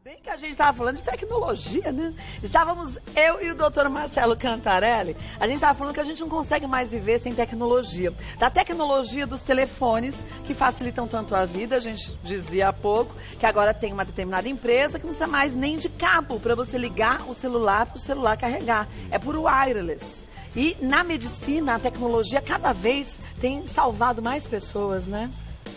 Bem que a gente estava falando de tecnologia, né? Estávamos eu e o doutor Marcelo Cantarelli. A gente estava falando que a gente não consegue mais viver sem tecnologia. Da tecnologia dos telefones, que facilitam tanto a vida, a gente dizia há pouco, que agora tem uma determinada empresa que não precisa mais nem de cabo para você ligar o celular para o celular carregar. É por wireless. E na medicina, a tecnologia cada vez tem salvado mais pessoas, né?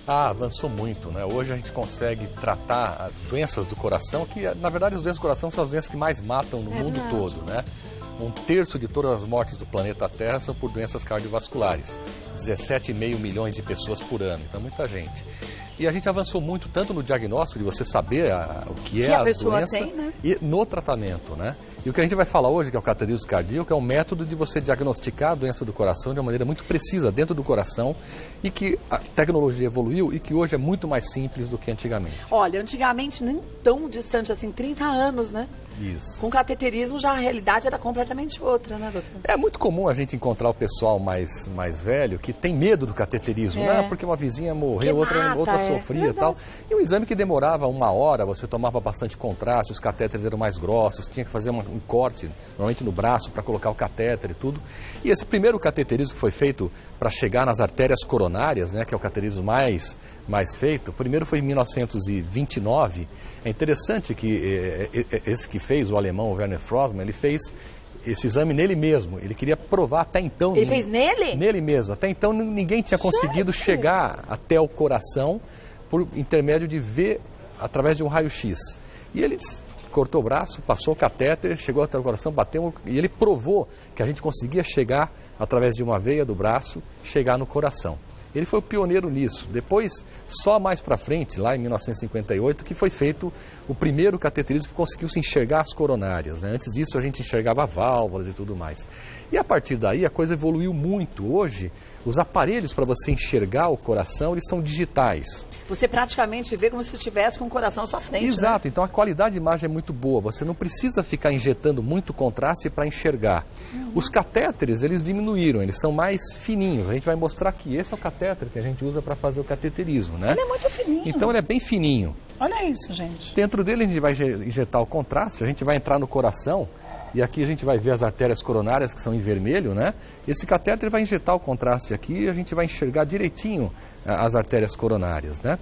Avançou muito, né? Hoje a gente consegue tratar as doenças do coração, que na verdade as doenças do coração são as doenças que mais matam no mundo todo, né? 1/3 de todas as mortes do planeta Terra são por doenças cardiovasculares. 17,5 milhões de pessoas por ano, então muita gente. E a gente avançou muito tanto no diagnóstico, de você saber o que é a doença, tem, né? E no tratamento, né? E o que a gente vai falar hoje, que é o cateterismo cardíaco, é um método de você diagnosticar a doença do coração de uma maneira muito precisa dentro do coração e que a tecnologia evoluiu e que hoje é muito mais simples do que antigamente. Olha, antigamente nem tão distante assim, 30 anos, né? Isso. Com cateterismo já a realidade era completamente outra, né, doutor? É muito comum a gente encontrar o pessoal mais velho que tem medo do cateterismo, né? Porque uma vizinha morreu, outra sofria e tal. E um exame que demorava 1 hora, você tomava bastante contraste, os catéteres eram mais grossos, tinha que fazer um corte, normalmente no braço, para colocar o catéter e tudo. E esse primeiro cateterismo que foi feito para chegar nas artérias coronárias, né, que é o cateterismo mais feito, o primeiro foi em 1929. É interessante que esse que fez, o alemão Werner Frossmann, ele fez esse exame nele mesmo. Ele queria provar até então... Ele fez nele? Nele mesmo. Até então ninguém tinha conseguido chegar até o coração por intermédio de ver através de um raio-x. E ele cortou o braço, passou o catéter, chegou até o coração, bateu e ele provou que a gente conseguia chegar através de uma veia do braço, chegar no coração. Ele foi o pioneiro nisso. Depois, só mais para frente, lá em 1958, que foi feito o primeiro cateterismo que conseguiu se enxergar as coronárias, né? Antes disso, a gente enxergava válvulas e tudo mais. E a partir daí, a coisa evoluiu muito. Hoje, os aparelhos para você enxergar o coração, eles são digitais. Você praticamente vê como se estivesse com o coração à sua frente. Exato. Né? Então, a qualidade de imagem é muito boa. Você não precisa ficar injetando muito contraste para enxergar. Os catéteres, eles diminuíram, eles são mais fininhos. A gente vai mostrar que esse é o catéter que a gente usa para fazer o cateterismo, né? Ele é muito fininho. Então, ele é bem fininho. Olha isso, gente. Dentro dele, a gente vai injetar o contraste, a gente vai entrar no coração. E aqui a gente vai ver as artérias coronárias que são em vermelho, né? Esse catéter vai injetar o contraste aqui e a gente vai enxergar direitinho as artérias coronárias, né?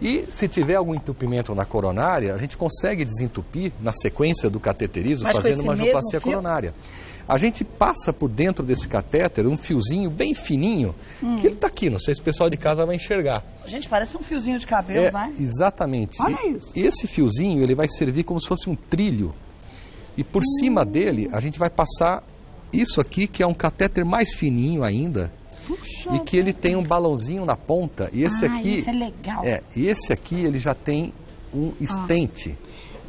E se tiver algum entupimento na coronária, a gente consegue desentupir na sequência do cateterismo, fazendo uma angioplastia coronária. A gente passa por dentro desse catéter um fiozinho bem fininho, que ele está aqui, não sei se o pessoal de casa vai enxergar. Gente, parece um fiozinho de cabelo, vai? Exatamente. Olha isso. Esse fiozinho, ele vai servir como se fosse um trilho. E por cima dele, a gente vai passar isso aqui, que é um catéter mais fininho ainda. Puxa, e que ele tem um balãozinho na ponta. E esse aqui... Isso é legal. E esse aqui, ele já tem um stent.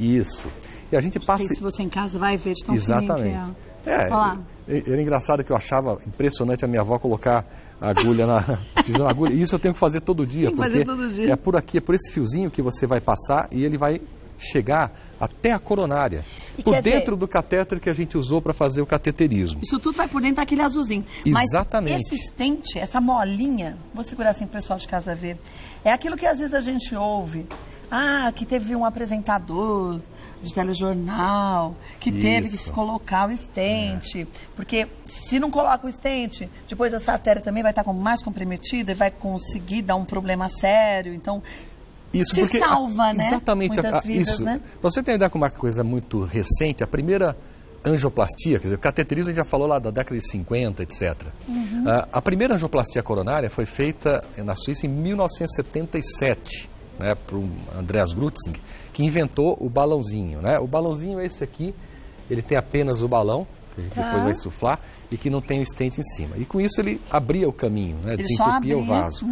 Isso. E a gente passa... Não sei se você em casa vai ver de tão exatamente. Fininho que é. Era engraçado que eu achava impressionante a minha avó colocar a agulha na agulha. E isso eu tenho que fazer todo dia. Tem que fazer todo dia. É por aqui, é por esse fiozinho que você vai passar e ele vai chegar até a coronária, por dentro do catéter que a gente usou para fazer o cateterismo. Isso tudo vai por dentro daquele azulzinho. Exatamente. Mas esse stent, essa molinha, vou segurar assim para o pessoal de casa ver, é aquilo que às vezes a gente ouve, que teve um apresentador de telejornal, que teve que colocar o stent, porque se não coloca o stent, depois essa artéria também vai estar mais comprometida e vai conseguir dar um problema sério, então... Isso se porque, salva, né? Exatamente. Muitas vidas, isso. Né? Pra você ter uma ideia com uma coisa muito recente, a primeira angioplastia, quer dizer, o cateterismo a gente já falou lá da década de 50, etc. A primeira angioplastia coronária foi feita na Suíça em 1977, né, por Andreas Grutzing, que inventou o balãozinho, né? O balãozinho é esse aqui, ele tem apenas o balão, que a gente depois vai insuflar, e que não tem o stent em cima. E com isso ele abria o caminho, né? Desentupia o vaso.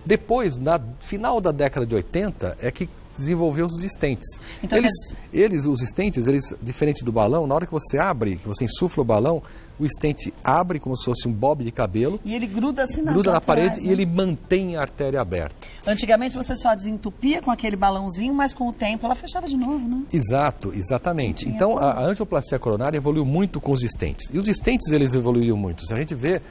Depois, no final da década de 80, é que desenvolveu os stents. Então, os stents, diferente do balão, na hora que você abre, que você insufla o balão, o stent abre como se fosse um bob de cabelo. E ele gruda assim na parede, né? E ele mantém a artéria aberta. Antigamente você só desentupia com aquele balãozinho, mas com o tempo ela fechava de novo, né? Exatamente. Então a angioplastia coronária evoluiu muito com os stents. E os stents, eles evoluíram muito. Se a gente vê,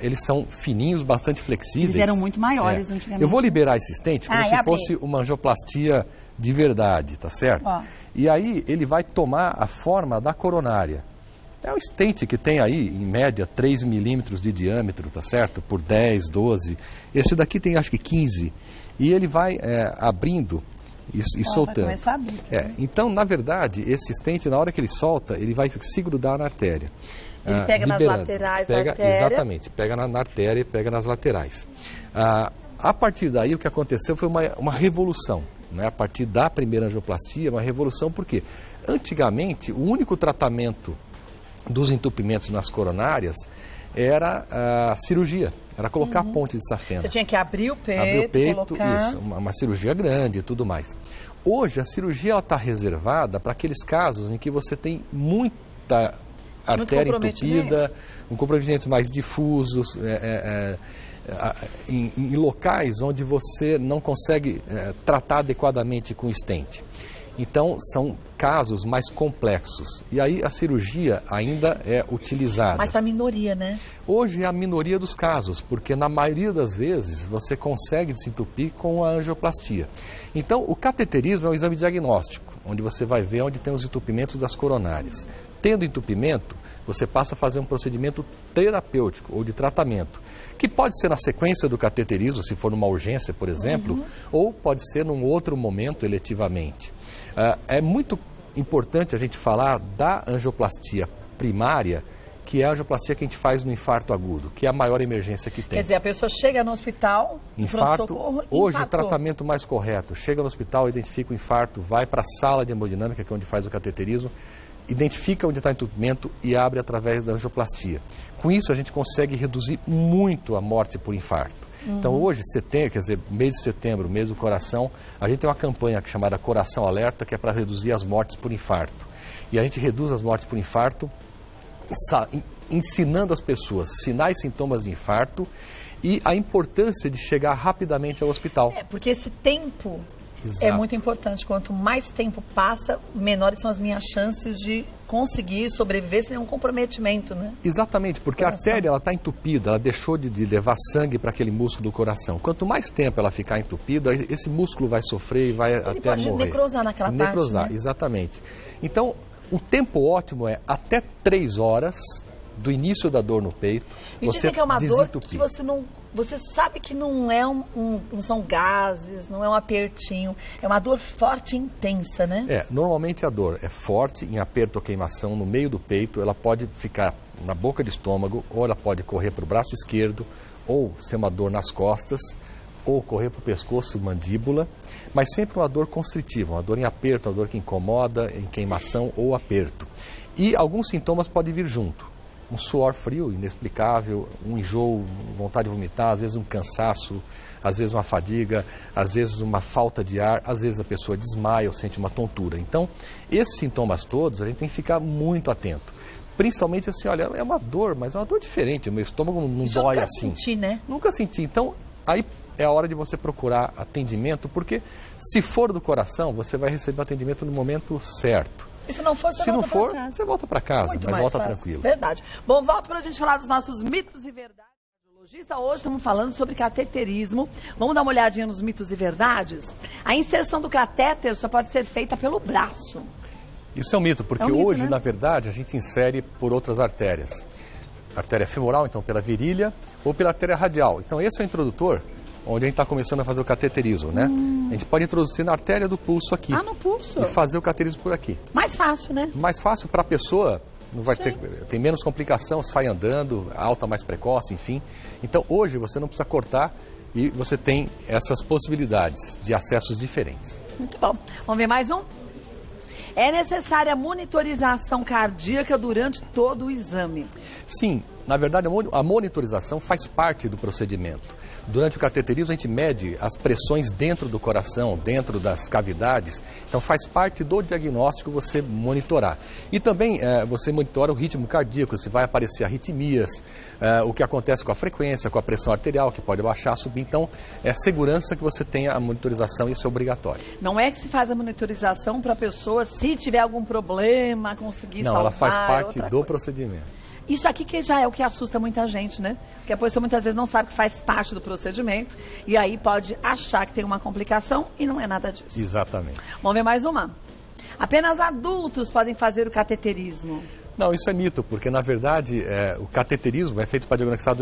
eles são fininhos, bastante flexíveis. Eles eram muito maiores antigamente. Eu vou liberar esse stent como se fosse uma angioplastia de verdade, tá certo? Ó. E aí ele vai tomar a forma da coronária. É um stent que tem aí, em média, 3 milímetros de diâmetro, tá certo? Por 10, 12. Esse daqui tem, acho que 15. E ele vai abrindo e soltando. Vai começar a abrir. Então, na verdade, esse stent, na hora que ele solta, ele vai se grudar na artéria. Ele pega nas laterais da artéria. Exatamente, pega na artéria e pega nas laterais. A partir daí, o que aconteceu foi uma revolução. Né? A partir da primeira angioplastia, uma revolução, porque antigamente o único tratamento dos entupimentos nas coronárias era a cirurgia, era colocar a ponte de safena. Você tinha que abrir o peito, colocar... Isso, uma cirurgia grande e tudo mais. Hoje, a cirurgia está reservada para aqueles casos em que você tem muita artéria entupida, um comprometimento mais difuso, em locais onde você não consegue tratar adequadamente com stent. Então, são casos mais complexos. E aí a cirurgia ainda é utilizada. Mas para a minoria, né? Hoje é a minoria dos casos, porque na maioria das vezes você consegue desentupir com a angioplastia. Então, o cateterismo é um exame diagnóstico, onde você vai ver onde tem os entupimentos das coronárias. Tendo entupimento, você passa a fazer um procedimento terapêutico ou de tratamento, que pode ser na sequência do cateterismo, se for numa urgência, por exemplo, ou pode ser num outro momento, eletivamente. É muito importante a gente falar da angioplastia primária, que é a angioplastia que a gente faz no infarto agudo, que é a maior emergência que tem. Quer dizer, a pessoa chega no hospital, infarto, hoje o tratamento mais correto, chega no hospital, identifica o infarto, vai para a sala de hemodinâmica, que é onde faz o cateterismo, identifica onde está o entupimento e abre através da angioplastia. Com isso, a gente consegue reduzir muito a morte por infarto. Então, hoje, setembro, quer dizer, mês de setembro, mês do coração, a gente tem uma campanha chamada Coração Alerta, que é para reduzir as mortes por infarto. E a gente reduz as mortes por infarto ensinando as pessoas sinais e sintomas de infarto e a importância de chegar rapidamente ao hospital. Porque esse tempo... Exato. É muito importante. Quanto mais tempo passa, menores são as minhas chances de conseguir sobreviver sem nenhum comprometimento, né? Exatamente, porque a artéria está entupida, ela deixou de levar sangue para aquele músculo do coração. Quanto mais tempo ela ficar entupida, esse músculo vai sofrer e vai até morrer. Ele pode necrosar naquela parte, necrosar, né? Exatamente. Então, o tempo ótimo é até 3 horas do início da dor no peito. E dizem que é uma dor que você sabe que não é não são gases, não é um apertinho, é uma dor forte e intensa, né? Normalmente a dor é forte, em aperto ou queimação no meio do peito, ela pode ficar na boca do estômago, ou ela pode correr para o braço esquerdo, ou ser uma dor nas costas, ou correr para o pescoço, mandíbula, mas sempre uma dor constritiva, uma dor em aperto, uma dor que incomoda, em queimação ou aperto. E alguns sintomas podem vir junto. Um suor frio, inexplicável, um enjoo, vontade de vomitar, às vezes um cansaço, às vezes uma fadiga, às vezes uma falta de ar, às vezes a pessoa desmaia ou sente uma tontura. Então, esses sintomas todos, a gente tem que ficar muito atento. Principalmente assim, olha, é uma dor, mas é uma dor diferente, o meu estômago não dói assim. Nunca senti, né? Nunca senti. Então, aí é a hora de você procurar atendimento, porque se for do coração, você vai receber o atendimento no momento certo. E se não for, você volta para casa, mas volta tranquilo. Verdade. Bom, volta para a gente falar dos nossos mitos e verdades. Hoje estamos falando sobre cateterismo. Vamos dar uma olhadinha nos mitos e verdades? A inserção do catéter só pode ser feita pelo braço. Isso é um mito, porque hoje, né? Na verdade, a gente insere por outras artérias. Artéria femoral, então pela virilha, ou pela artéria radial. Então esse é o introdutor, onde a gente está começando a fazer o cateterismo, né? A gente pode introduzir na artéria do pulso aqui. No pulso. E fazer o cateterismo por aqui. Mais fácil, né? Mais fácil para a pessoa, não vai tem menos complicação, sai andando, alta mais precoce, enfim. Então hoje você não precisa cortar e você tem essas possibilidades de acessos diferentes. Muito bom. Vamos ver mais um? É necessária monitorização cardíaca durante todo o exame? Sim, na verdade a monitorização faz parte do procedimento. Durante o cateterismo a gente mede as pressões dentro do coração, dentro das cavidades, então faz parte do diagnóstico você monitorar. E também você monitora o ritmo cardíaco, se vai aparecer arritmias, o que acontece com a frequência, com a pressão arterial, que pode baixar, subir. Então é segurança que você tenha a monitorização, isso é obrigatório. Não é que se faz a monitorização para a pessoa, se tiver algum problema, conseguir salvar. Não, ela faz parte do procedimento. Isso aqui que já é o que assusta muita gente, né? Porque a pessoa muitas vezes não sabe que faz parte do procedimento e aí pode achar que tem uma complicação e não é nada disso. Exatamente. Vamos ver mais uma. Apenas adultos podem fazer o cateterismo. Não, isso é mito, porque na verdade o cateterismo é feito para diagnosticar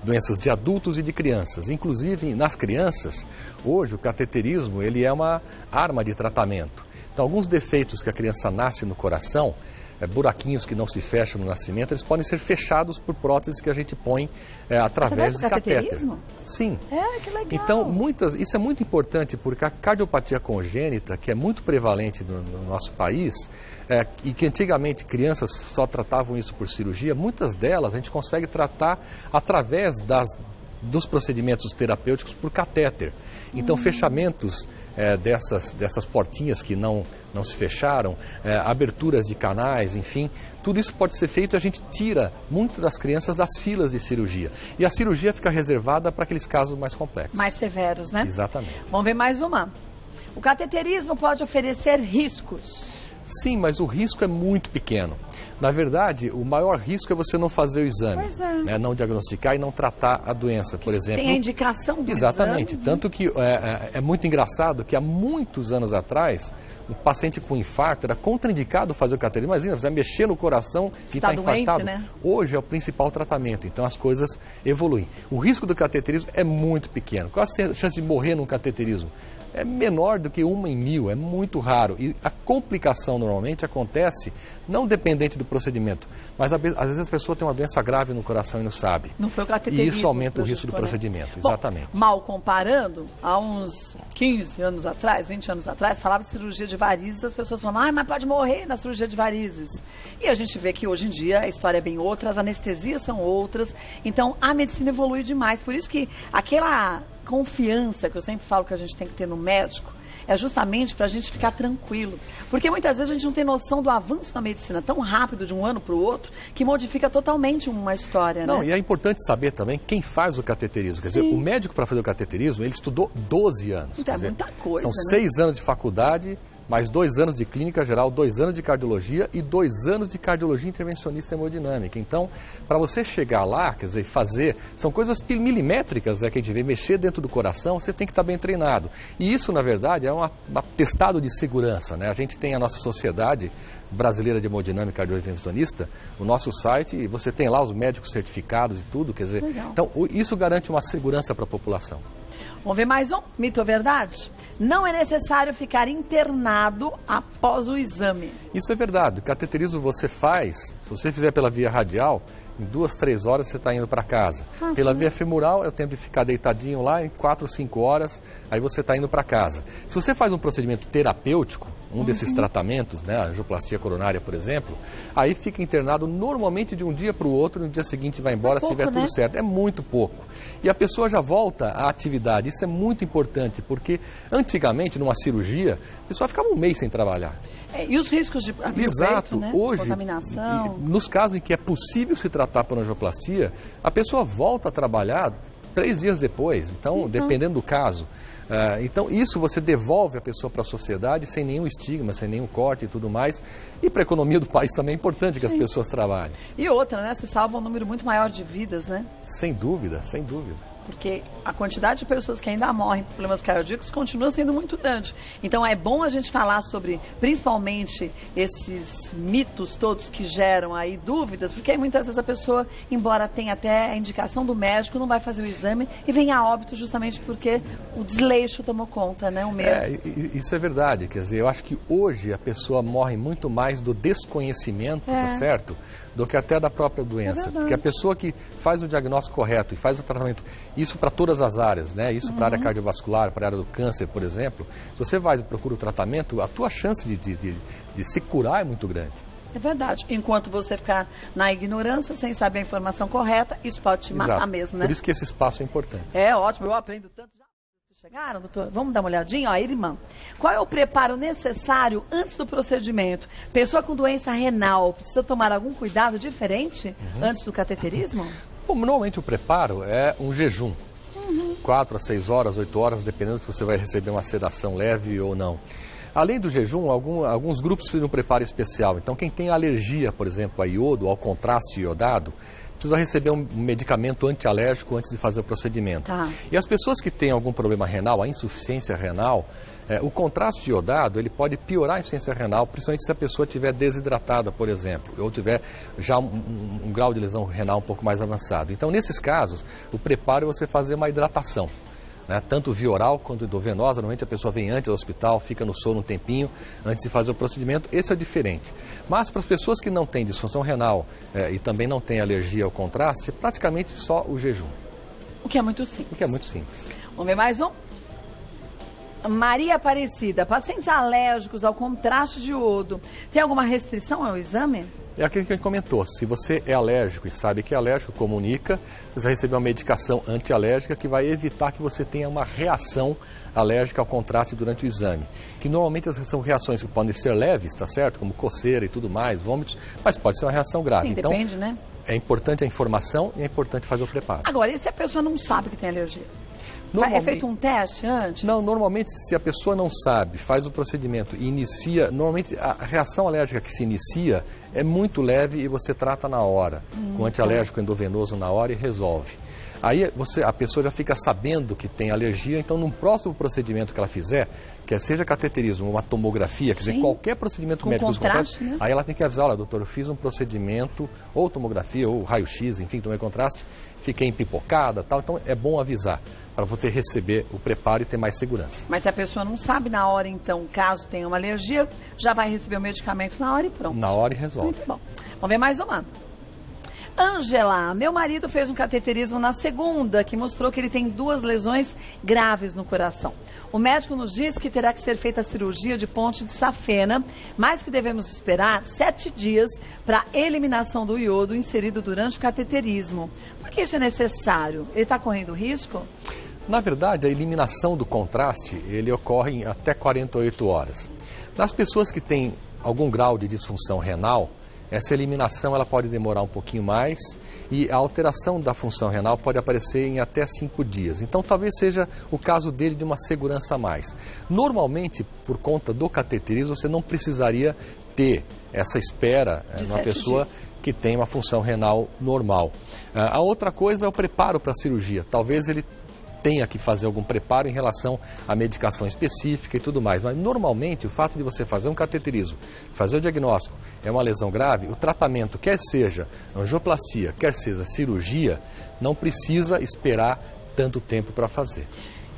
doenças de adultos e de crianças. Inclusive, nas crianças, hoje o cateterismo ele é uma arma de tratamento. Então, alguns defeitos que a criança nasce no coração, buraquinhos que não se fecham no nascimento, eles podem ser fechados por próteses que a gente põe através de catéter. Sim. Que legal. Então, isso é muito importante porque a cardiopatia congênita, que é muito prevalente no nosso país, e que antigamente crianças só tratavam isso por cirurgia, muitas delas a gente consegue tratar através dos procedimentos terapêuticos por catéter. Então, fechamentos dessas portinhas que não se fecharam, aberturas de canais, enfim, tudo isso pode ser feito e a gente tira muitas das crianças das filas de cirurgia. E a cirurgia fica reservada para aqueles casos mais complexos. Mais severos, né? Exatamente. Vamos ver mais uma. O cateterismo pode oferecer riscos. Sim, mas o risco é muito pequeno. Na verdade, o maior risco é você não fazer o exame, né? Não diagnosticar e não tratar a doença, por exemplo. Tem a indicação do Exatamente. exame. Tanto que é muito engraçado que há muitos anos atrás, um paciente com infarto era contraindicado fazer o cateterismo. Imagina, você vai mexer no coração e está infartado. Né? Hoje é o principal tratamento, então as coisas evoluem. O risco do cateterismo é muito pequeno. Qual a chance de morrer num cateterismo? É menor do que 1 em 1000, é muito raro. E a complicação normalmente acontece não dependente do procedimento, mas às vezes a pessoa tem uma doença grave no coração e não sabe. Não foi o cateterismo. E isso aumenta o risco do procedimento, exatamente. Bom, mal comparando, há uns 15 anos atrás, 20 anos atrás, falava de cirurgia de varizes, as pessoas falavam, mas pode morrer na cirurgia de varizes. E a gente vê que hoje em dia a história é bem outra, as anestesias são outras, então a medicina evolui demais. Por isso que aquela confiança que eu sempre falo que a gente tem que ter no médico é justamente para a gente ficar tranquilo. Porque muitas vezes a gente não tem noção do avanço da medicina tão rápido de um ano para o outro que modifica totalmente uma história, Não, né? e é importante saber também quem faz o cateterismo. Quer dizer, o médico para fazer o cateterismo, ele estudou 12 anos. Então é muita coisa, são né? 6 anos de faculdade, mais 2 anos de clínica geral, 2 anos de cardiologia e 2 anos de cardiologia intervencionista hemodinâmica. Então, para você chegar lá, quer dizer, fazer, são coisas milimétricas, né, que a gente vê, mexer dentro do coração, você tem que estar bem treinado. E isso, na verdade, é um atestado de segurança, né? A gente tem a nossa Sociedade Brasileira de Hemodinâmica e Cardiologia Intervencionista, o nosso site, e você tem lá os médicos certificados e tudo, quer dizer, legal. Então isso garante uma segurança para a população. Vamos ver mais um, mito ou verdade? Não é necessário ficar internado após o exame. Isso é verdade. O cateterismo você faz, se você fizer pela via radial, em 2, 3 horas você está indo para casa. Pela via femoral é o tempo de ficar deitadinho lá, em 4, 5 horas, aí você está indo para casa. Se você faz um procedimento terapêutico, um desses tratamentos, né, a angioplastia coronária, por exemplo, aí fica internado normalmente de um dia para o outro, no dia seguinte vai embora, se tiver tudo certo. É muito pouco. E a pessoa já volta à atividade. Isso é muito importante, porque antigamente, numa cirurgia, a pessoa ficava um mês sem trabalhar. E os riscos de Exato. Né? Hoje, contaminação. Nos casos em que é possível se tratar por angioplastia, a pessoa volta a trabalhar 3 dias depois, então, dependendo do caso. Então, isso você devolve a pessoa para a sociedade sem nenhum estigma, sem nenhum corte e tudo mais. E para a economia do país também é importante que as pessoas trabalhem. E outra, né? Se salva um número muito maior de vidas, né? Sem dúvida, sem dúvida. Porque a quantidade de pessoas que ainda morrem por problemas cardíacos continua sendo muito grande. Então é bom a gente falar sobre, principalmente, esses mitos todos que geram aí dúvidas, porque aí muitas vezes a pessoa, embora tenha até a indicação do médico, não vai fazer o exame e vem a óbito justamente porque o desleixo tomou conta, né? O medo. Isso é verdade. Quer dizer, eu acho que hoje a pessoa morre muito mais do desconhecimento, tá certo? Do que até da própria doença. Porque a pessoa que faz o diagnóstico correto e faz o tratamento, isso para todas as áreas, né? Isso para a área cardiovascular, para a área do câncer, por exemplo, se você vai e procura o tratamento, a tua chance de se curar é muito grande. É verdade. Enquanto você ficar na ignorância, sem saber a informação correta, isso pode te matar mesmo, né? Por isso que esse espaço é importante. É ótimo, eu aprendo tanto. Chegaram, doutor? Vamos dar uma olhadinha? Ó, irmã, qual é o preparo necessário antes do procedimento? Pessoa com doença renal, precisa tomar algum cuidado diferente antes do cateterismo? Bom, normalmente o preparo é um jejum. 4 a 6 horas, 8 horas, dependendo se você vai receber uma sedação leve ou não. Além do jejum, alguns grupos precisam de um preparo especial. Então, quem tem alergia, por exemplo, a iodo, ao contraste iodado, precisa receber um medicamento antialérgico antes de fazer o procedimento. Tá. E as pessoas que têm algum problema renal, a insuficiência renal, o contraste iodado, ele pode piorar a insuficiência renal, principalmente se a pessoa estiver desidratada, por exemplo, ou tiver já um grau de lesão renal um pouco mais avançado. Então, nesses casos, o preparo é você fazer uma hidratação. Tanto via oral quanto endovenosa, normalmente a pessoa vem antes do hospital, fica no sono um tempinho antes de fazer o procedimento, esse é diferente. Mas para as pessoas que não têm disfunção renal e também não têm alergia ao contraste, é praticamente só o jejum. O que é muito simples. O que é muito simples. Vamos ver mais um? Maria Aparecida, pacientes alérgicos ao contraste de iodo, tem alguma restrição ao exame? É aquilo que a gente comentou, se você é alérgico e sabe que é alérgico, comunica, você vai receber uma medicação antialérgica que vai evitar que você tenha uma reação alérgica ao contraste durante o exame. Que normalmente são reações que podem ser leves, tá certo? Como coceira e tudo mais, vômitos, mas pode ser uma reação grave. Sim, então, depende, né? É importante a informação e é importante fazer o preparo. Agora, e se a pessoa não sabe que tem alergia? É feito um teste antes? Não, normalmente se a pessoa não sabe, faz o procedimento e inicia, normalmente a reação alérgica que se inicia é muito leve e você trata na hora, com antialérgico endovenoso na hora e resolve. Aí a pessoa já fica sabendo que tem alergia, então no próximo procedimento que ela fizer, quer seja cateterismo, uma tomografia, quer dizer, qualquer procedimento médico contraste, né? Aí ela tem que avisar, olha, doutor, eu fiz um procedimento, ou tomografia, ou raio-x, enfim, tomei contraste, fiquei empipocada, tal, então é bom avisar, para você receber o preparo e ter mais segurança. Mas se a pessoa não sabe na hora, então, caso tenha uma alergia, já vai receber o medicamento na hora e pronto. Na hora e resolve. Muito bom. Vamos ver mais uma. Ângela, meu marido fez um cateterismo na segunda, que mostrou que ele tem 2 lesões graves no coração. O médico nos disse que terá que ser feita a cirurgia de ponte de safena, mas que devemos esperar 7 dias para a eliminação do iodo inserido durante o cateterismo. Por que isso é necessário? Ele está correndo risco? Na verdade, a eliminação do contraste, ele ocorre em até 48 horas. Nas pessoas que têm algum grau de disfunção renal, essa eliminação ela pode demorar um pouquinho mais e a alteração da função renal pode aparecer em até 5 dias. Então, talvez seja o caso dele de uma segurança a mais. Normalmente, por conta do cateterismo, você não precisaria ter essa espera numa pessoa que tem uma função renal normal. A outra coisa é o preparo para a cirurgia. Talvez ele tenha que fazer algum preparo em relação à medicação específica e tudo mais. Mas, normalmente, o fato de você fazer um cateterismo, fazer o diagnóstico, é uma lesão grave, o tratamento, quer seja angioplastia, quer seja cirurgia, não precisa esperar tanto tempo para fazer.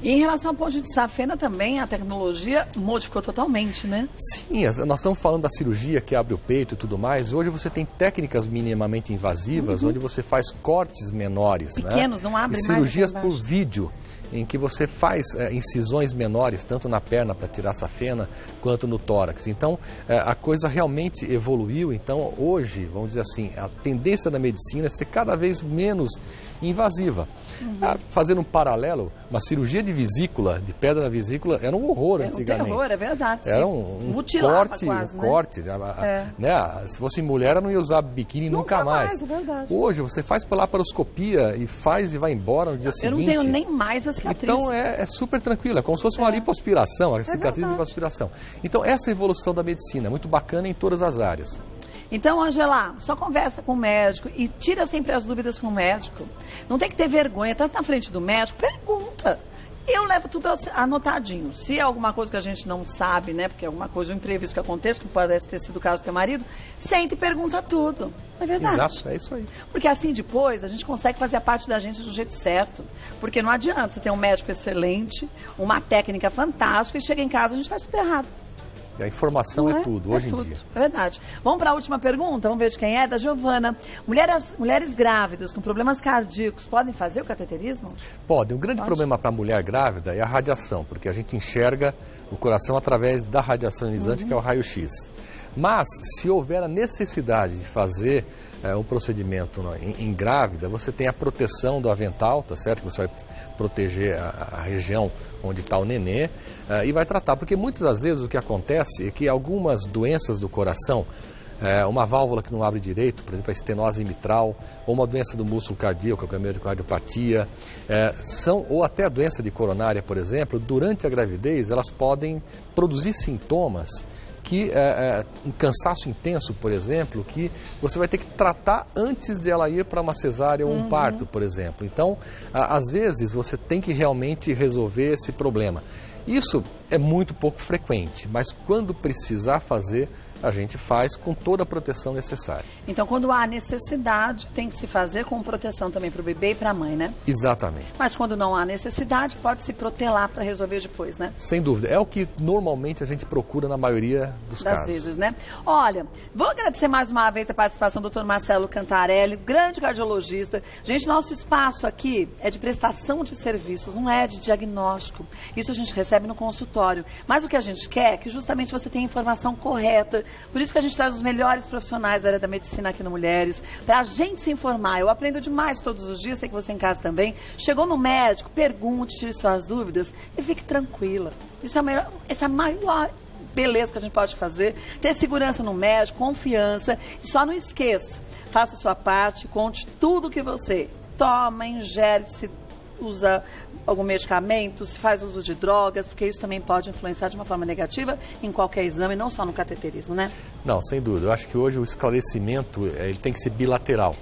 E em relação ao ponte de safena também, a tecnologia modificou totalmente, né? Sim, nós estamos falando da cirurgia que abre o peito e tudo mais. Hoje você tem técnicas minimamente invasivas, onde você faz cortes menores. Pequenos, né? Não abre mais. Cirurgias por vídeo, em que você faz incisões menores, tanto na perna para tirar a safena, quanto no tórax. Então, a coisa realmente evoluiu. Então, hoje, vamos dizer assim, a tendência da medicina é ser cada vez menos invasiva. Fazendo um paralelo, uma cirurgia de vesícula, de pedra na vesícula, era um horror antigamente. Era um terror, é verdade. Era um corte, quase, né? Se fosse mulher, ela não ia usar biquíni nunca mais. É verdade. Hoje, você faz pela laparoscopia e faz e vai embora no dia seguinte. Eu não tenho nem mais a cicatriz. Então, é super tranquilo, é como se fosse uma lipoaspiração, a cicatriz de lipoaspiração. Então, essa evolução da medicina é muito bacana em todas as áreas. Então, Angela, só conversa com o médico e tira sempre as dúvidas com o médico. Não tem que ter vergonha, tá na frente do médico, pergunta. Eu levo tudo anotadinho. Se é alguma coisa que a gente não sabe, né, porque é alguma coisa, um imprevisto que aconteça, que parece ter sido o caso do teu marido, senta e pergunta tudo. É verdade. Exato, é isso aí. Porque assim, depois, a gente consegue fazer a parte da gente do jeito certo. Porque não adianta você ter um médico excelente, uma técnica fantástica, e chega em casa, a gente faz tudo errado. E a informação é tudo, hoje em dia. É verdade. Vamos para a última pergunta? Vamos ver de quem é? Da Giovana. Mulheres grávidas com problemas cardíacos podem fazer o cateterismo? Podem. O grande problema para a mulher grávida é a radiação, porque a gente enxerga o coração através da radiação ionizante, que é o raio-x. Mas, se houver a necessidade de fazer um procedimento em grávida, você tem a proteção do avental, tá certo? Você vai proteger a região onde está o nenê e vai tratar. Porque muitas das vezes o que acontece é que algumas doenças do coração, uma válvula que não abre direito, por exemplo, a estenose mitral, ou uma doença do músculo cardíaco, que é a miocardiopatia, ou até a doença de coronária, por exemplo, durante a gravidez, elas podem produzir sintomas que um cansaço intenso, por exemplo, que você vai ter que tratar antes de ela ir para uma cesárea ou um parto, por exemplo. Então, às vezes, você tem que realmente resolver esse problema. Isso é muito pouco frequente, mas quando precisar fazer, a gente faz com toda a proteção necessária. Então, quando há necessidade, tem que se fazer com proteção também para o bebê e para a mãe, né? Exatamente. Mas quando não há necessidade, pode se protelar para resolver depois, né? Sem dúvida. É o que normalmente a gente procura na maioria dos casos. Das vezes, né? Olha, vou agradecer mais uma vez a participação do Dr. Marcelo Cantarelli, grande cardiologista. Gente, nosso espaço aqui é de prestação de serviços, não é de diagnóstico. Isso a gente recebe no consultório. Mas o que a gente quer é que justamente você tenha a informação correta. Por isso que a gente traz os melhores profissionais da área da medicina aqui no Mulheres, para a gente se informar. Eu aprendo demais todos os dias, sei que você em casa também. Chegou no médico, pergunte, tire suas dúvidas e fique tranquila. Isso é essa é a maior beleza que a gente pode fazer. Ter segurança no médico, confiança. E só não esqueça, faça a sua parte, conte tudo que você toma, ingere, se usa algum medicamento, se faz uso de drogas, porque isso também pode influenciar de uma forma negativa em qualquer exame, não só no cateterismo, né? Não, sem dúvida. Eu acho que hoje o esclarecimento ele tem que ser bilateral.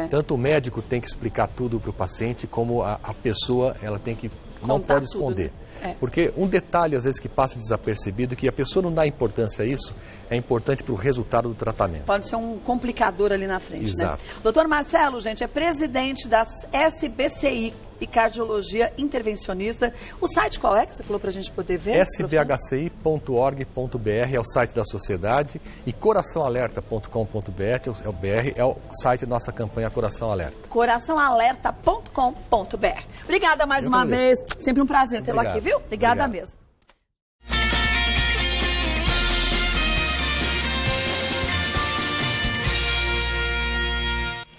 Tanto o médico tem que explicar tudo para o paciente, como a pessoa ela tem que não pode esconder. Tudo, né? Porque um detalhe, às vezes, que passa desapercebido, que a pessoa não dá importância a isso, é importante para o resultado do tratamento. Pode ser um complicador ali na frente, Exato. né? Doutor Marcelo, gente, é presidente da SBCI e Cardiologia Intervencionista. O site qual é que você falou para a gente poder ver? sbhci.org.br é o site da sociedade e coraçãoalerta.com.br é o site da nossa campanha Coração Alerta. Coraçãoalerta.com.br. Obrigada mais uma vez. Sempre um prazer tê-lo aqui, viu? Obrigada mesmo.